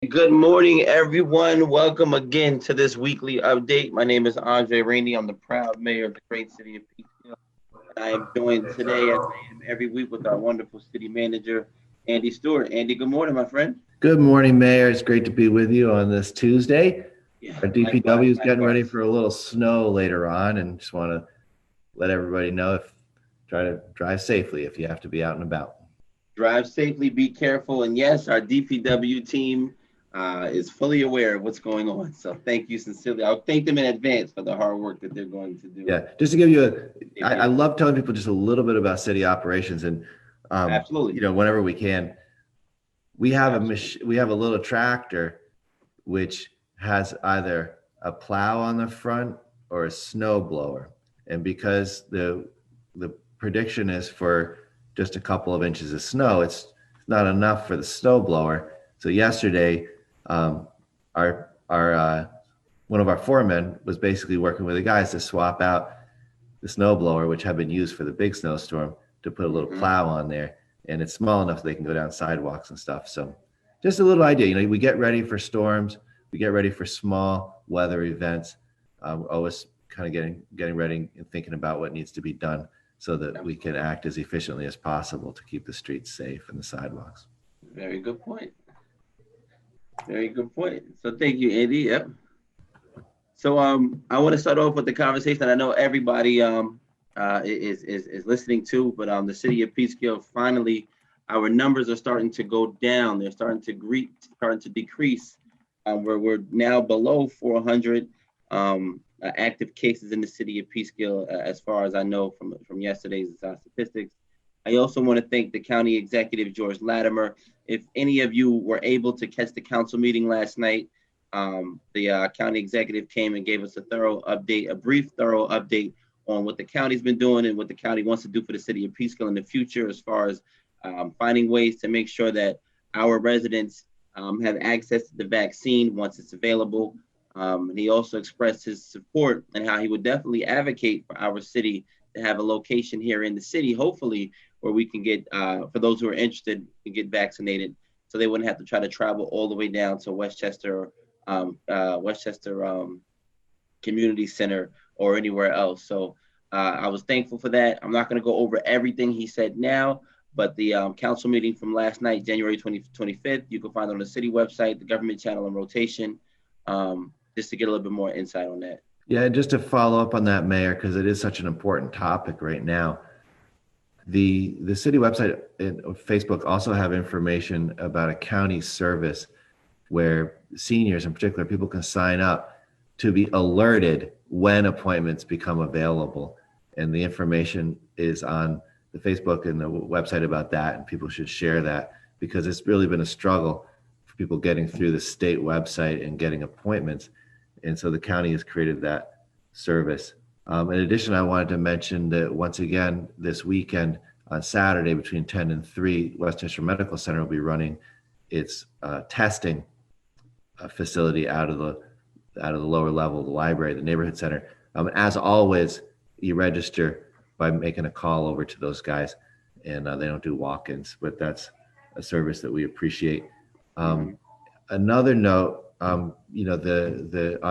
Good morning, everyone. Welcome again to this weekly update. My name is Rainey. I'm the proud mayor of the great city of Peekskill. And I am joined today, as I am every week, with our wonderful city manager, Andy Stewart. Andy, good morning, my friend. Good morning, Mayor. It's great to be with you on this Tuesday. Yeah, Our likewise, DPW is getting ready likewise. for a little snow later on, and just want to let everybody know if try to drive safely if you have to be out and about. Drive safely, be careful. And yes, our DPW team is fully aware of what's going on. So thank you sincerely. I'll thank them in advance for the hard work that they're going to do. Yeah, just to give you I Here. love telling people just a little bit about city operations, and Absolutely. whenever we can, we have a little tractor which has either a plow on the front or a snow blower. And because the prediction is for just a couple of inches of snow, it's not enough for the snow blower. So yesterday, our one of our foremen was basically working with the guys to swap out the snow blower, which had been used for the big snowstorm, to put a little plow on there, and it's small enough so they can go down sidewalks and stuff. So just a little idea, we get ready for storms, we get ready for small weather events. Always kind of getting ready and thinking about what needs to be done so that we can act as efficiently as possible to keep the streets safe and the sidewalks. Very good point. Very good point. So thank you, Andy. Yep. So I want to start off with the conversation. I know everybody is listening to, but the city of Peekskill, finally, our numbers are starting to go down. They're starting to decrease. We're now below 400 active cases in the city of Peekskill, as far as I know from yesterday's statistics. I also want to thank the county executive, George Latimer. If any of you were able to catch the council meeting last night, the county executive came and gave us a brief, thorough update on what the county's been doing and what the county wants to do for the city of Peekskill in the future, as far as finding ways to make sure that our residents have access to the vaccine once it's available. And he also expressed his support and how he would definitely advocate for our city to have a location here in the city, hopefully, where we can get, for those who are interested, to get vaccinated, so they wouldn't have to try to travel all the way down to Westchester Community Center or anywhere else. So I was thankful for that. I'm not going to go over everything he said now, but the council meeting from last night, January 25th, you can find on the city website, the government channel in rotation, just to get a little bit more insight on that. Yeah, just to follow up on that, Mayor, because it is such an important topic right now. The city website and Facebook also have information about a county service where seniors in particular, people can sign up to be alerted when appointments become available. And the information is on the Facebook and the website about that, and people should share that, because it's really been a struggle for people getting through the state website and getting appointments. And so the county has created that service. In addition, I wanted to mention that once again, this weekend on Saturday between 10 and 3, Westchester Medical Center will be running its testing facility out of the lower level, the library, the neighborhood center. As always, you register by making a call over to those guys, and they don't do walk-ins, but that's a service that we appreciate. Another note, on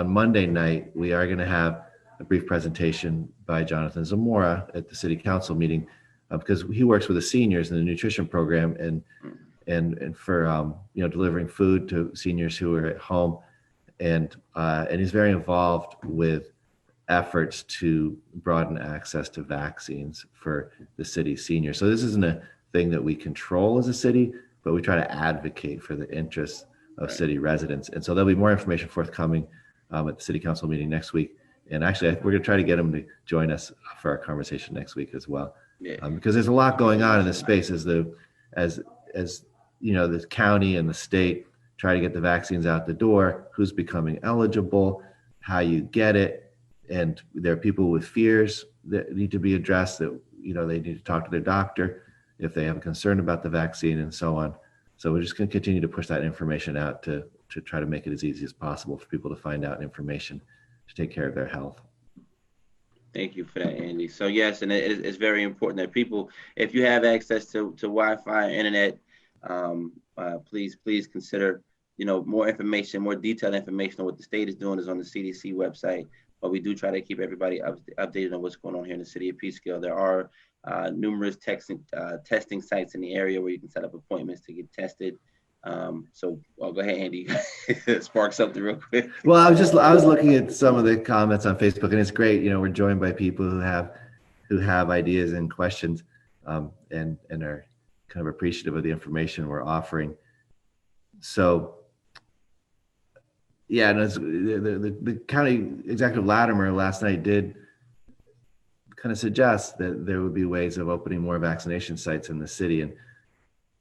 Monday night, we are going to have a brief presentation by Jonathan Zamora at the city council meeting, because he works with the seniors in the nutrition program and for delivering food to seniors who are at home, and he's very involved with efforts to broaden access to vaccines for the city's seniors. So this isn't a thing that we control as a city, but we try to advocate for the interests of city residents. And so there'll be more information forthcoming at the city council meeting next week. And actually, we're going to try to get him to join us for our conversation next week as well, because there's a lot going on in this space as the county and the state try to get the vaccines out the door, who's becoming eligible, how you get it. And there are people with fears that need to be addressed, that, they need to talk to their doctor if they have a concern about the vaccine and so on. So we're just going to continue to push that information out to try to make it as easy as possible for people to find out information to take care of their health. Thank you for that, Andy. So yes, and it's very important that people, if you have access to Wi-Fi, internet, please consider more information, more detailed information on what the state is doing is on the CDC website. But we do try to keep everybody updated on what's going on here in the city of Peekskill. There are numerous testing sites in the area where you can set up appointments to get tested. So I'll go ahead, Andy, spark something real quick. Well, I was looking at some of the comments on Facebook, and it's great. We're joined by people who have ideas and questions, and are kind of appreciative of the information we're offering. So, yeah, and the county executive Latimer last night did kind of suggest that there would be ways of opening more vaccination sites in the city, and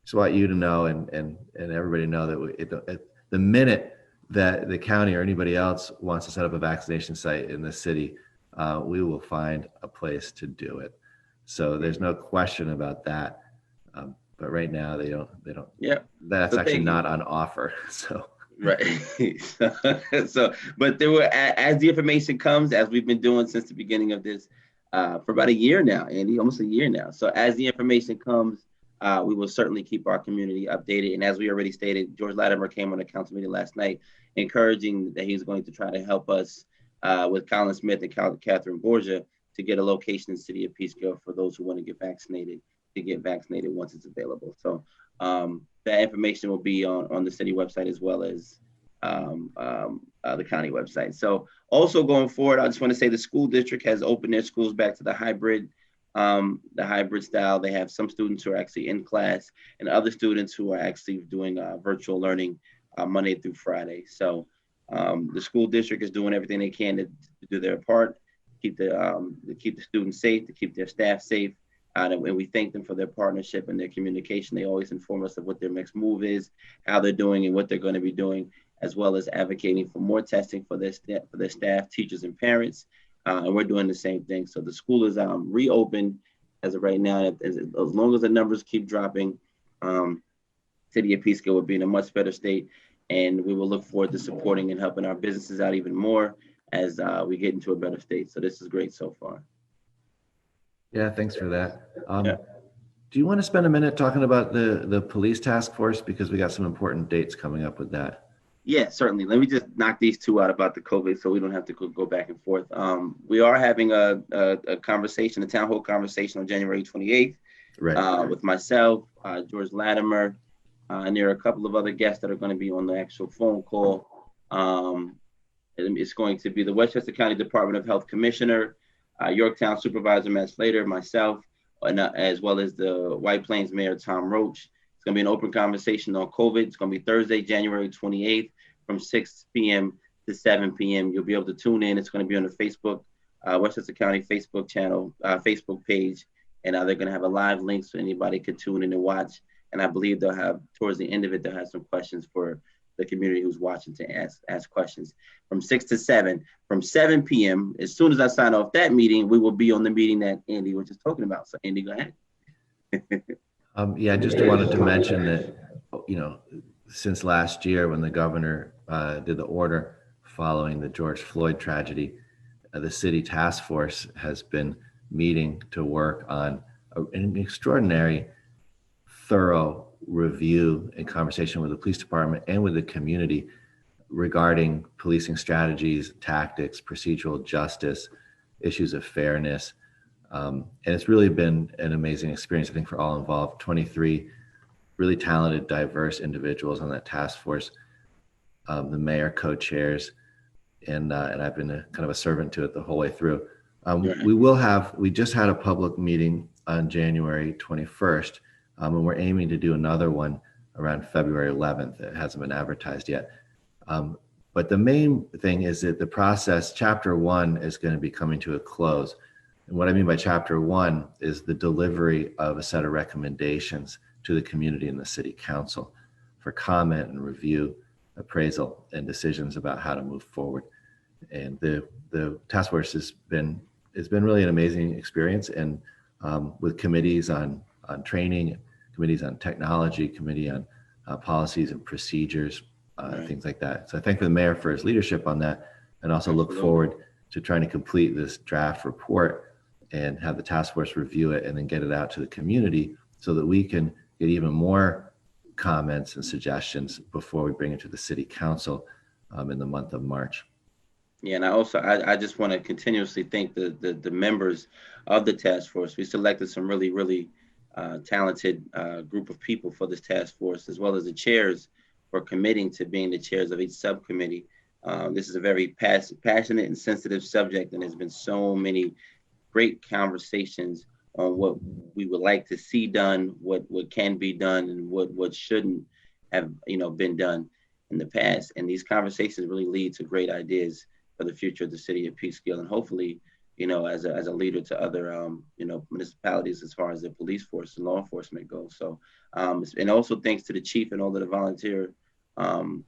just want you to know and everybody know that at the minute that the county or anybody else wants to set up a vaccination site in the city, we will find a place to do it. So there's no question about that. But right now they don't. Yeah, that's actually not on offer. So. Right. But there were, as the information comes, as we've been doing since the beginning of this, for about a year now, Andy, almost a year now. So as the information comes, we will certainly keep our community updated. And as we already stated, George Latimer came on the council meeting last night, encouraging that he's going to try to help us with Colin Smith and Catherine Borgia to get a location in the city of Peekskill for those who want to get vaccinated once it's available. So that information will be on the city website as well as the county website. So also going forward, I just want to say the school district has opened their schools back to the hybrid style. They have some students who are actually in class and other students who are actually doing virtual learning Monday through Friday. So the school district is doing everything they can to do their part, to keep the students safe, to keep their staff safe. And we thank them for their partnership and their communication. They always inform us of what their next move is, how they're doing, and what they're going to be doing, as well as advocating for more testing for their staff, teachers, and parents. And we're doing the same thing. So the school is reopened as of right now. As long as the numbers keep dropping, City of Peekskill will be in a much better state. And we will look forward to supporting and helping our businesses out even more as we get into a better state. So this is great so far. Yeah, thanks for that. Do you want to spend a minute talking about the police task force, because we got some important dates coming up with that? Yeah, certainly. Let me just knock these two out about the COVID so we don't have to go back and forth. We are having a conversation, a town hall conversation on January 28th, right, with myself, George Latimer, and there are a couple of other guests that are going to be on the actual phone call. It's going to be the Westchester County Department of Health Commissioner, Yorktown Supervisor Matt Slater, myself, as well as the White Plains Mayor Tom Roach. It's going to be an open conversation on COVID. It's going to be Thursday, January 28th from 6 p.m. to 7 p.m. You'll be able to tune in. It's going to be on the Facebook, Westchester County Facebook channel, Facebook page, and they're going to have a live link so anybody could tune in and watch. And I believe they'll have, towards the end of it, they'll have some questions for the community who's watching to ask questions from 6 to 7. From 7 p.m., as soon as I sign off that meeting, we will be on the meeting that Andy was just talking about. So Andy, go ahead. Yeah, I just wanted to mention that, since last year when the governor did the order following the George Floyd tragedy, the city task force has been meeting to work on an extraordinary, thorough review and conversation with the police department and with the community regarding policing strategies, tactics, procedural justice, issues of fairness. And it's really been an amazing experience, I think, for all involved. 23 really talented, diverse individuals on that task force. The mayor co-chairs, and I've been kind of a servant to it the whole way through. We just had a public meeting on January 21st, and we're aiming to do another one around February 11th. It hasn't been advertised yet. But the main thing is that the process, chapter 1, is going to be coming to a close. And what I mean by chapter 1 is the delivery of a set of recommendations to the community and the city council for comment and review, appraisal, and decisions about how to move forward. And the task force has been really an amazing experience, and with committees on training, committees on technology, committee on policies and procedures, things like that. So I thank the mayor for his leadership on that, and also look forward to trying to complete this draft report and have the task force review it and then get it out to the community so that we can get even more comments and suggestions before we bring it to the city council in the month of March. Yeah, and I just want to continuously thank the members of the task force. We selected some really talented group of people for this task force, as well as the chairs for committing to being the chairs of each subcommittee. This is a very passionate and sensitive subject, and there's been so many great conversations on what we would like to see done, what can be done, and what shouldn't have been done in the past. And these conversations really lead to great ideas for the future of the city of Peekskill, and hopefully, as a leader to other municipalities as far as the police force and law enforcement goes. So, and also thanks to the chief and all of the volunteer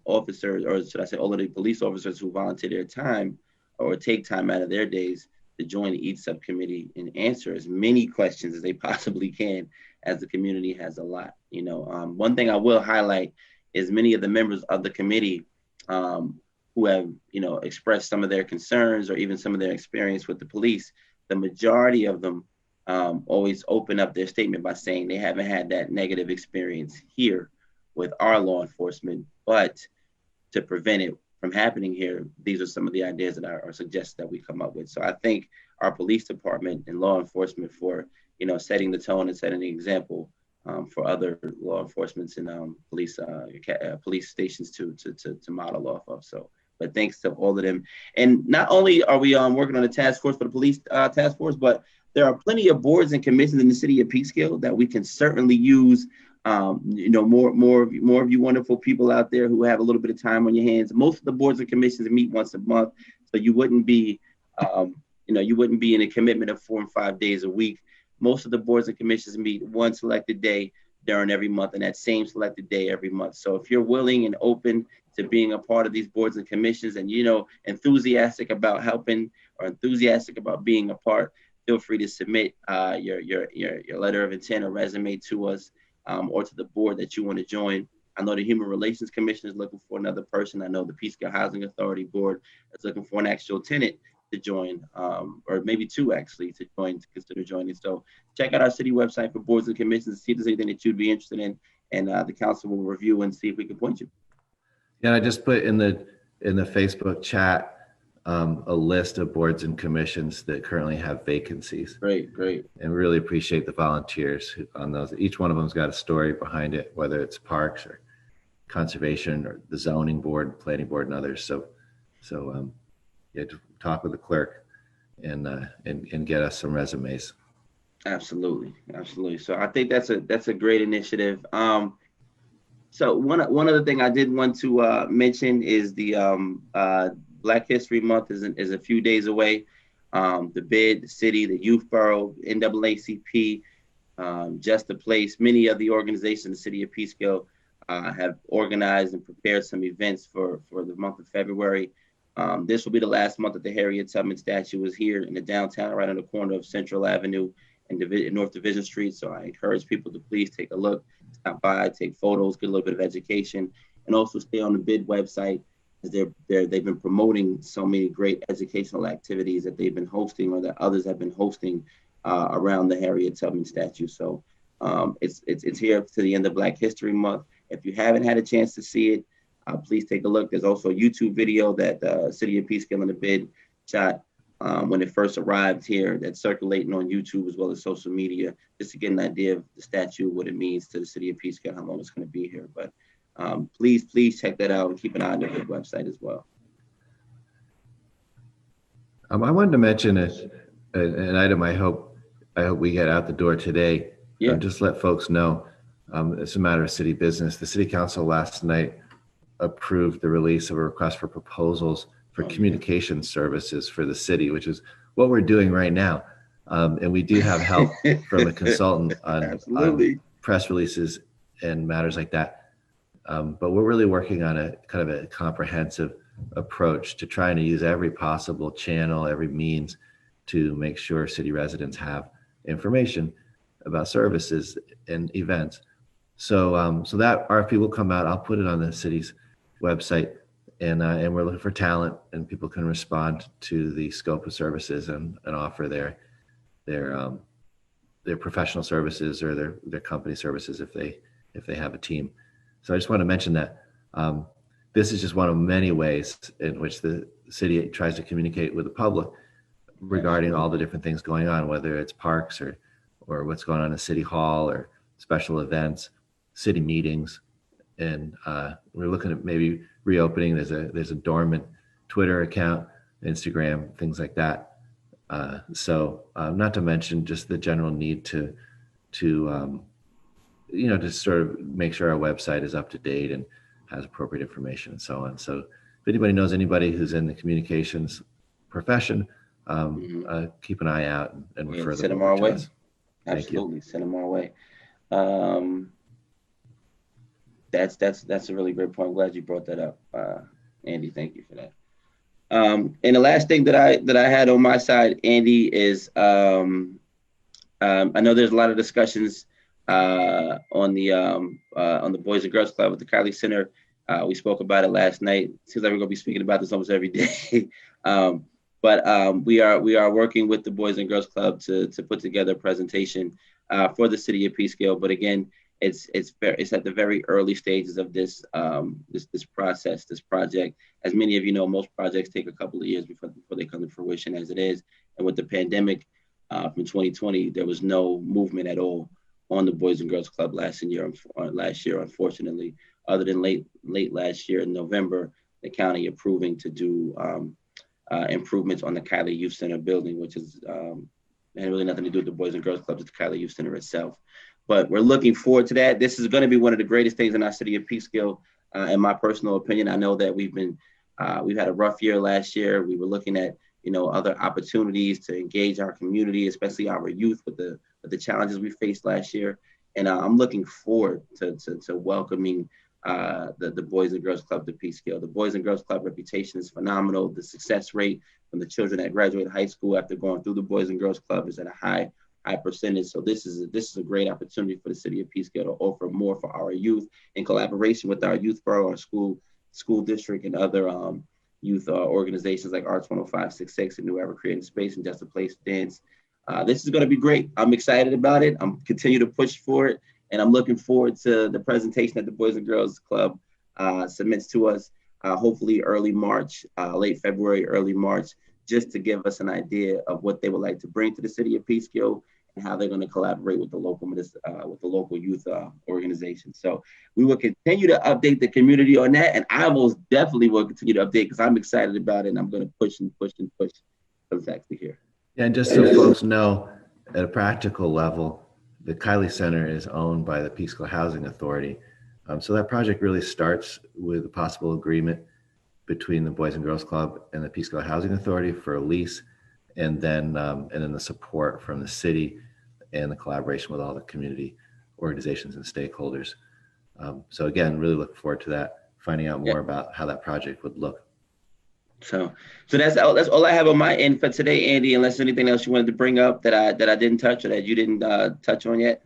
officers, or should I say, all of the police officers who volunteer their time or take time out of their days to join each subcommittee and answer as many questions as they possibly can, as the community has a lot. One thing I will highlight is many of the members of the committee who have expressed some of their concerns or even some of their experience with the police. The majority of them always open up their statement by saying they haven't had that negative experience here with our law enforcement, but to prevent it from happening here, these are some of the ideas that are suggested that we come up with. So I thank our police department and law enforcement for setting the tone and setting the example for other law enforcements and police stations to model off of. So, but thanks to all of them. And not only are we working on a task force for the police task force, but there are plenty of boards and commissions in the city of Peekskill that we can certainly use. More of you wonderful people out there who have a little bit of time on your hands. Most of the boards and commissions meet once a month, so you wouldn't be in a commitment of 4 and 5 days a week. Most of the boards and commissions meet one selected day during every month, and that same selected day every month. So if you're willing and open to being a part of these boards and commissions, and enthusiastic about helping or enthusiastic about being a part, feel free to submit your letter of intent or resume to us. Or to the board that you want to join. I know the Human Relations Commission is looking for another person. I know the Peekskill Housing Authority Board is looking for an actual tenant to join, or maybe two actually to consider joining. So check out our city website for boards and commissions, see if there's anything that you'd be interested in, and the council will review and see if we can point you. Yeah, I just put in the Facebook chat a list of boards and commissions that currently have vacancies. Great. And really appreciate the volunteers on those. Each one of them's got a story behind it, whether it's parks or conservation or the zoning board, planning board, and others. So yeah, to talk with the clerk and get us some resumes. Absolutely. So I think that's a great initiative. So one other thing I did want to mention is the Black History Month is a few days away. The BID, the city, the Youth Borough, NAACP, Just a Place, many of the organizations in the city of Peekskill have organized and prepared some events for the month of February. This will be the last month that the Harriet Tubman statue is here in the downtown, right on the corner of Central Avenue and North Division Street. So I encourage people to please take a look, stop by, take photos, get a little bit of education, and also stay on the BID website. They've been promoting so many great educational activities that they've been hosting or that others have been hosting around the Harriet Tubman statue. So it's here to the end of Black History Month. If you haven't had a chance to see it, please take a look. There's also a YouTube video that the City of Peekskill and the BID shot when it first arrived here that's circulating on YouTube as well as social media, just to get an idea of the statue, what it means to the City of Peekskill, how long it's going to be here. But please check that out and keep an eye on the website as well. I wanted to mention an item I hope we get out the door today. Yeah. Just let folks know it's a matter of city business. The city council last night approved the release of a request for proposals for communication services for the city, which is what we're doing right now. And we do have help from a consultant on press releases and matters like that. But we're really working on a kind of a comprehensive approach to trying to use every possible channel, every means to make sure city residents have information about services and events. So that RFP will come out. I'll put it on the city's website, and we're looking for talent, and people can respond to the scope of services and offer their professional services or their company services if they have a team. So I just want to mention that this is just one of many ways in which the city tries to communicate with the public regarding all the different things going on, whether it's parks or what's going on in City Hall or special events, city meetings. And we're looking at maybe reopening. There's a dormant Twitter account, Instagram, things like that. So not to mention just the general need to just sort of make sure our website is up to date and has appropriate information and so on. So if anybody knows anybody who's in the communications profession, keep an eye out and refer send them our to way. us. Absolutely, send them our way. That's a really great point. I'm glad you brought that up, Andy. Thank you for that. And the last thing that I had on my side, Andy, is I know there's a lot of discussions on the Boys and Girls Club with the Kylie Center. We spoke about it last night. Seems like we're gonna be speaking about this almost every day. But we are working with the Boys and Girls Club to put together a presentation for the city of Peekskill. But again, it's at the very early stages of this process, this project. As many of you know, most projects take a couple of years before they come to fruition, as it is. And with the pandemic from 2020, there was no movement at all on the Boys and Girls Club last year, unfortunately, other than late last year in November, the county approving to do improvements on the Kylie Youth Center building, which is had really nothing to do with the Boys and Girls Club, it's the Kylie Youth Center itself. But we're looking forward to that. This is going to be one of the greatest things in our city of Peekskill, in my personal opinion. I know that we've had a rough year last year. We were looking at other opportunities to engage our community, especially our youth, with the challenges we faced last year. And I'm looking forward to welcoming the Boys and Girls Club to Peekskill. The Boys and Girls Club reputation is phenomenal. The success rate from the children that graduate high school after going through the Boys and Girls Club is at a high percentage. So this is a great opportunity for the city of Peekskill to offer more for our youth in collaboration with our youth borough, our school district, and other youth organizations like Arts 10566 and New Ever Creative Space and Just a Place to Dance. This is going to be great. I'm excited about it. I'm continue to push for it, and I'm looking forward to the presentation that the Boys and Girls Club submits to us, hopefully early March, late February, early March, just to give us an idea of what they would like to bring to the city of Peekskill and how they're going to collaborate with the local youth organization. So we will continue to update the community on that, and I most definitely will continue to update because I'm excited about it, and I'm going to push for it's actually here. Yeah, and just so folks know, at a practical level, the Kylie Center is owned by the Peekskill Housing Authority. So that project really starts with a possible agreement between the Boys and Girls Club and the Peekskill Housing Authority for a lease, and then the support from the city and the collaboration with all the community organizations and stakeholders. So again, really looking forward to that, finding out more about how that project would look. So that's all I have on my end for today, Andy, unless there's anything else you wanted to bring up that I didn't touch or that you didn't touch on yet.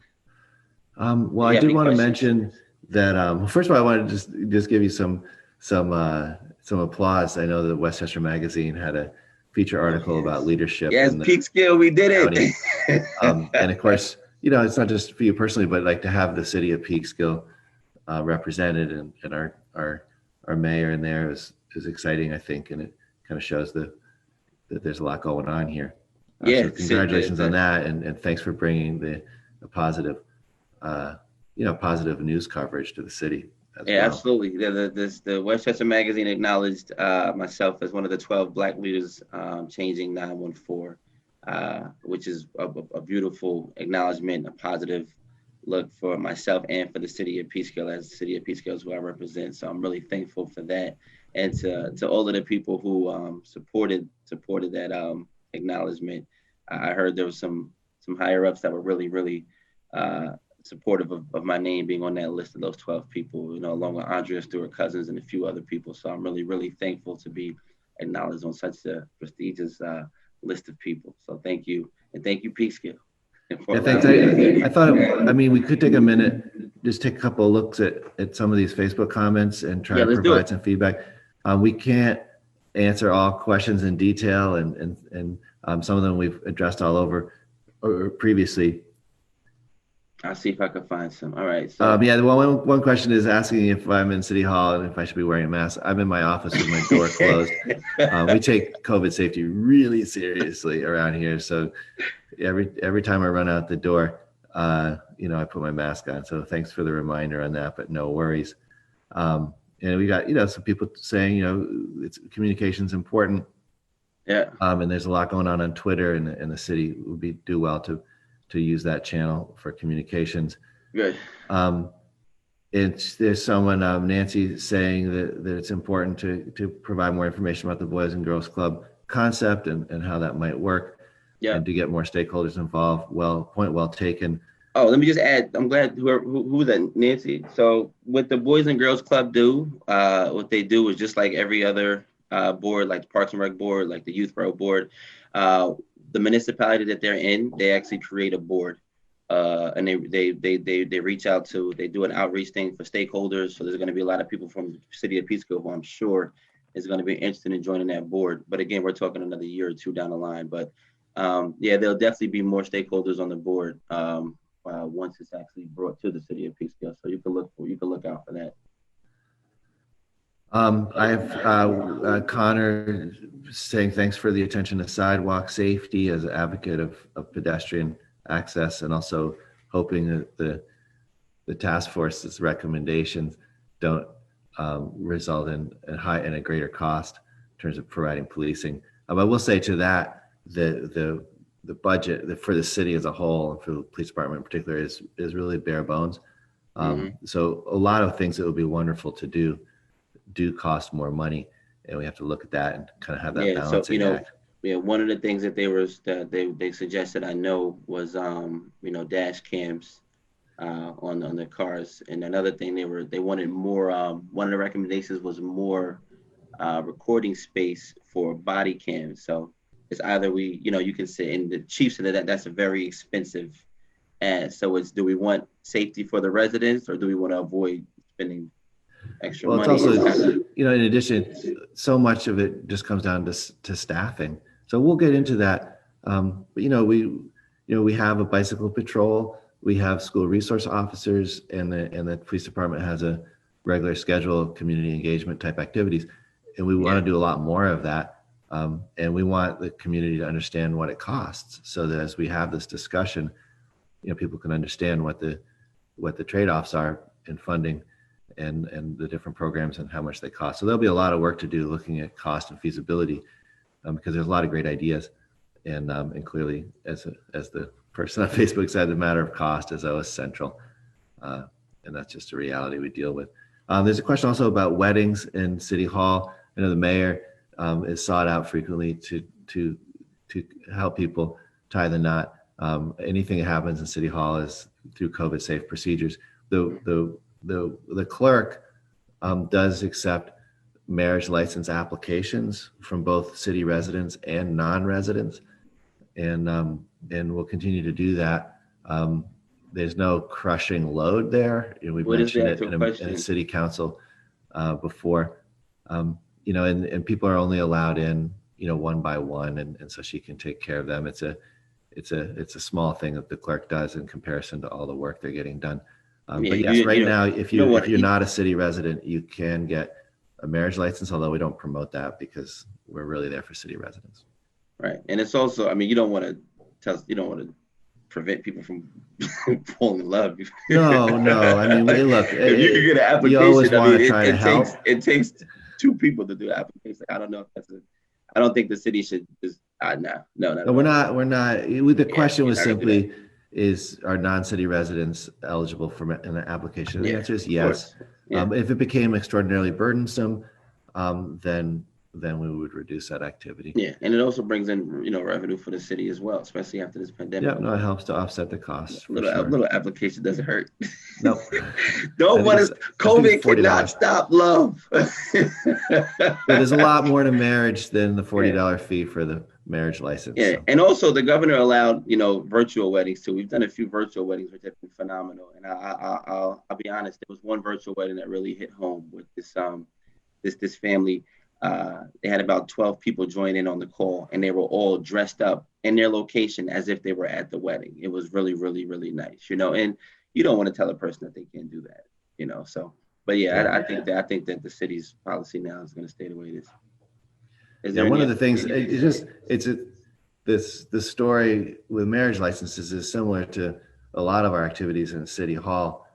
Well, I did want to mention that, first of all, I wanted to just give you some applause. I know that Westchester Magazine had a feature article about leadership. Yes, Peekskill, we did it. And of course, it's not just for you personally, but like to have the city of Peekskill represented, and our mayor in there is exciting, I think, and it kind of shows that there's a lot going on here. So congratulations on that, and thanks for bringing the positive, positive news coverage to the city. Absolutely. The Westchester Magazine acknowledged myself as one of the 12 Black leaders changing 914, which is a beautiful acknowledgement, a positive look for myself and for the city of Peekskill, as the city of Peekskill is who I represent. So I'm really thankful for that, and to all of the people who supported that acknowledgement. I heard there was some higher ups that were really supportive of my name being on that list of those 12 people, along with Andrea Stewart Cousins and a few other people. So I'm really thankful to be acknowledged on such a prestigious list of people. So thank you, and thank you, Peekskill. Yeah, thanks. I thought, we could take a minute, just take a couple of looks at some of these Facebook comments and try to provide some feedback. We can't answer all questions in detail, and some of them we've addressed all over or previously. I'll see if I can find some. All right. So Yeah, the one question is asking if I'm in City Hall and if I should be wearing a mask. I'm in my office with my door closed. We take COVID safety really seriously around here. So every time I run out the door, I put my mask on. So thanks for the reminder on that, but no worries. And we got, some people saying, it's communication's important. yeah. And there's a lot going on Twitter, and the city would do well to use that channel for communications. Good. There's someone, Nancy, saying that it's important to provide more information about the Boys and Girls Club concept and how that might work, and to get more stakeholders involved. Point well taken. Oh, let me just add. I'm glad who that, Nancy. So what the Boys and Girls Club do, what they do is just like every other board, like the Parks and Rec board, like the Youth Row board. The municipality that they're in, they actually create a board, and they reach out to. They do an outreach thing for stakeholders. So there's going to be a lot of people from the city of Peekskill who I'm sure is going to be interested in joining that board. But again, we're talking another year or two down the line. But there'll definitely be more stakeholders on the board. Once it's actually brought to the city of Peekskill, so you can look out for that. I have Connor saying thanks for the attention to sidewalk safety as an advocate of pedestrian access, and also hoping that the task force's recommendations don't result in a greater cost in terms of providing policing. I will say to that, the budget for the city as a whole and for the police department in particular is really bare bones. So a lot of things that would be wonderful to do cost more money, and we have to look at that and kind of have that balancing act. One of the things that they suggested, I know, was dash cams on the cars, and another thing they wanted more. One of the recommendations was more recording space for body cams. So it's either you can sit, and the chief said that's a very expensive. And so do we want safety for the residents, or do we want to avoid spending extra money? It's also, in addition, so much of it just comes down to staffing. So we'll get into that. But we have a bicycle patrol, we have school resource officers, and the police department has a regular schedule of community engagement type activities, and we want to do a lot more of that. And we want the community to understand what it costs, so that as we have this discussion, people can understand what the trade-offs are in funding and the different programs and how much they cost. So there'll be a lot of work to do looking at cost and feasibility, because there's a lot of great ideas, and clearly, as the person on Facebook said, the matter of cost is always central, and that's just a reality we deal with. There's a question also about weddings in City Hall. I know the mayor is sought out frequently to help people tie the knot. Anything that happens in City Hall is through COVID safe procedures. The clerk does accept marriage license applications from both city residents and non-residents, and we'll continue to do that. There's no crushing load there. We've mentioned it in a city council before. And people are only allowed in, one by one, and so she can take care of them. It's a small thing that the clerk does in comparison to all the work they're getting done. But yes, now, if you're not a city resident, you can get a marriage license, although we don't promote that because we're really there for city residents. Right, and it's also, you don't want to prevent people from falling in love. No. Look, if you can get an application, you always want to try to help. It takes two people to do the application. I don't know if that's I don't think the city should just no. We're not. The question was simply, are non-city residents eligible for an application? The answer is yes. If it became extraordinarily burdensome, then we would reduce that activity. Yeah, and it also brings in revenue for the city as well, especially after this pandemic. Yeah, it helps to offset the costs. Little application doesn't hurt. No. COVID cannot stop love. There's a lot more to marriage than the $40 fee for the marriage license. Yeah, so. And also the governor allowed virtual weddings too. We've done a few virtual weddings, which have been phenomenal. And I'll be honest, there was one virtual wedding that really hit home with this family. They had about 12 people join in on the call, and they were all dressed up in their location as if they were at the wedding. It was really, really, really nice, and you don't want to tell a person that they can't do that. So, but yeah, Yeah. I think that the city's policy now is going to stay the way it is. Yeah, one of the things this story with marriage licenses is similar to a lot of our activities in City Hall.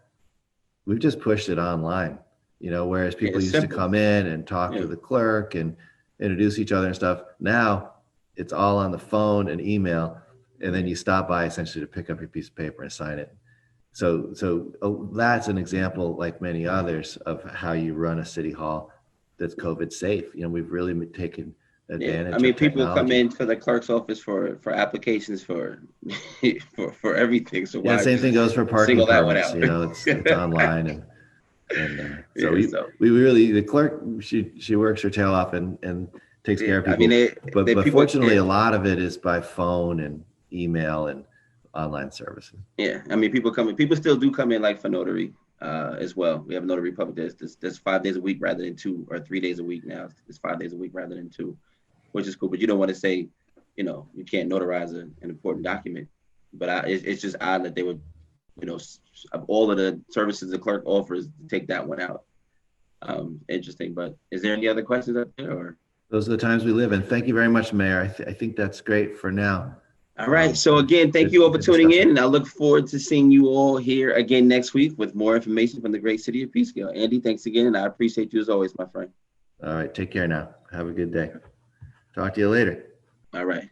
We've just pushed it online, whereas people used to come in and talk to the clerk and introduce each other and stuff. Now it's all on the phone and email, and then you stop by essentially to pick up your piece of paper and sign it. So that's an example, like many others, of how you run a city hall that's COVID safe. We've really taken advantage. I mean, of people technology. come into the clerk's office for applications for for everything. So yeah, why same thing goes for parking permits. It's online, and so we really, the clerk, she works her tail off and takes care of people. I mean, but fortunately, a lot of it is by phone and email and online services. Yeah, I mean, people still do come in like for notary as well. We have Notary Public. There's 5 days a week rather than 2, or 3 days a week now. It's 5 days a week rather than 2, which is cool. But you don't want to say, you can't notarize an important document. But it's just odd that they would, of all of the services the clerk offers, take that one out. Interesting. But is there any other questions up there? Or those are the times we live in. Thank you very much, Mayor. I think that's great for now. All right. So again, thank you all for tuning in, and I look forward to seeing you all here again next week with more information from the great city of Peekskill. Andy, thanks again, and I appreciate you as always, my friend. All right. Take care now. Have a good day. Talk to you later. All right.